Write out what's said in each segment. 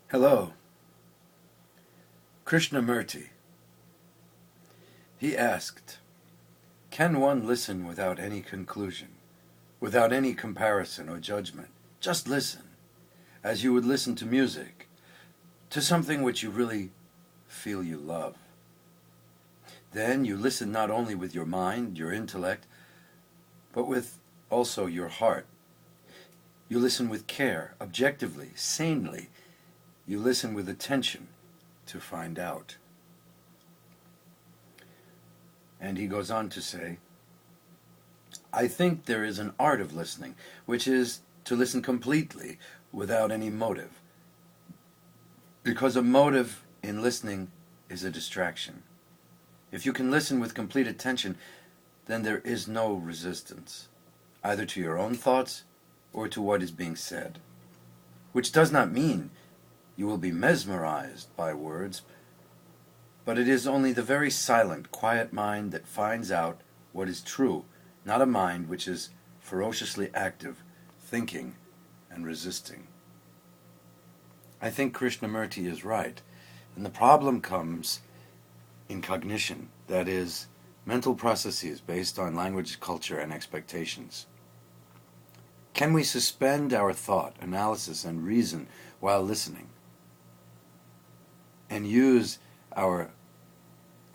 Hello. Krishnamurti. He asked, "Can one listen without any conclusion, without any comparison or judgment? Just listen, as you would listen to music, to something which you really feel you love. Then you listen not only with your mind, your intellect, but with also your heart. You listen with care, objectively, sanely. You listen with attention to find out." And he goes on to say, "I think there is an art of listening, which is to listen completely without any motive, because a motive in listening is a distraction. If you can listen with complete attention, then there is no resistance, either to your own thoughts or to what is being said, which does not mean you will be mesmerized by words, but it is only the very silent, quiet mind that finds out what is true, not a mind which is ferociously active, thinking and resisting." I think Krishnamurti is right, and the problem comes in cognition, that is, mental processes based on language, culture, and expectations. Can we suspend our thought, analysis, and reason while listening, and use our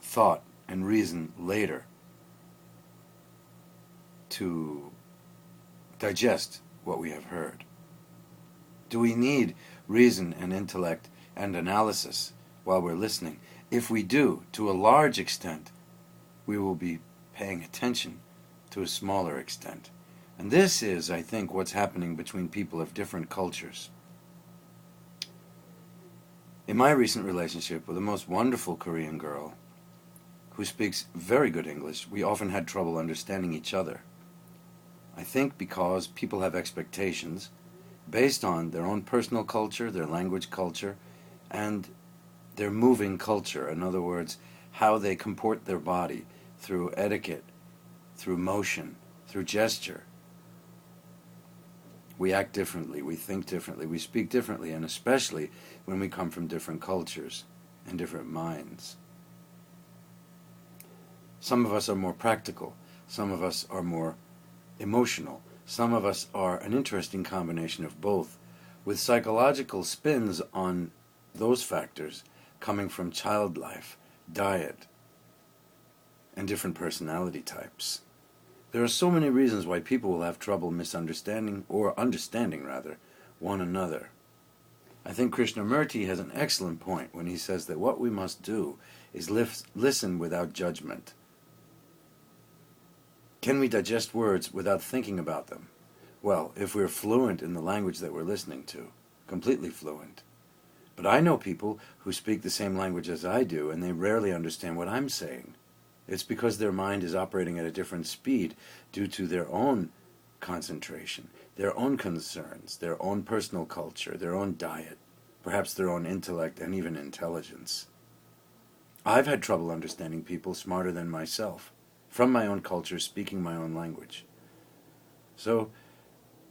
thought and reason later to digest what we have heard? Do we need reason and intellect and analysis while we're listening? If we do, to a large extent, we will be paying attention to a smaller extent. And this is, I think, what's happening between people of different cultures. In my recent relationship with a most wonderful Korean girl who speaks very good English, we often had trouble understanding each other. I think because people have expectations based on their own personal culture, their language culture, and their moving culture. In other words, how they comport their body through etiquette, through motion, through gesture. We act differently, we think differently, we speak differently, and especially when we come from different cultures and different minds. Some of us are more practical, some of us are more emotional, some of us are an interesting combination of both, with psychological spins on those factors coming from child life, diet, and different personality types. There are so many reasons why people will have trouble misunderstanding, or understanding rather, one another. I think Krishnamurti has an excellent point when he says that what we must do is listen without judgment. Can we digest words without thinking about them? Well, if we're fluent in the language that we're listening to, completely fluent. But I know people who speak the same language as I do, and they rarely understand what I'm saying. It's because their mind is operating at a different speed due to their own concentration, their own concerns, their own personal culture, their own diet, perhaps their own intellect and even intelligence. I've had trouble understanding people smarter than myself, from my own culture, speaking my own language. So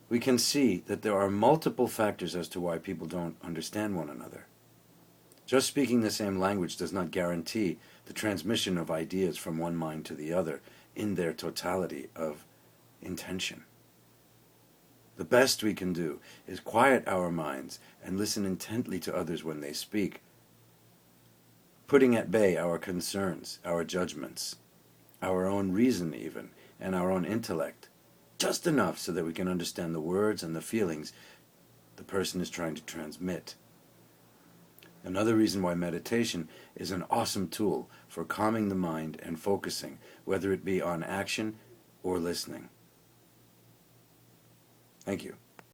we can see that there are multiple factors as to why people don't understand one another. Just speaking the same language does not guarantee the transmission of ideas from one mind to the other in their totality of intention. The best we can do is quiet our minds and listen intently to others when they speak, putting at bay our concerns, our judgments, our own reason even, and our own intellect, just enough so that we can understand the words and the feelings the person is trying to transmit. Another reason why meditation is an awesome tool for calming the mind and focusing, whether it be on action or listening. Thank you.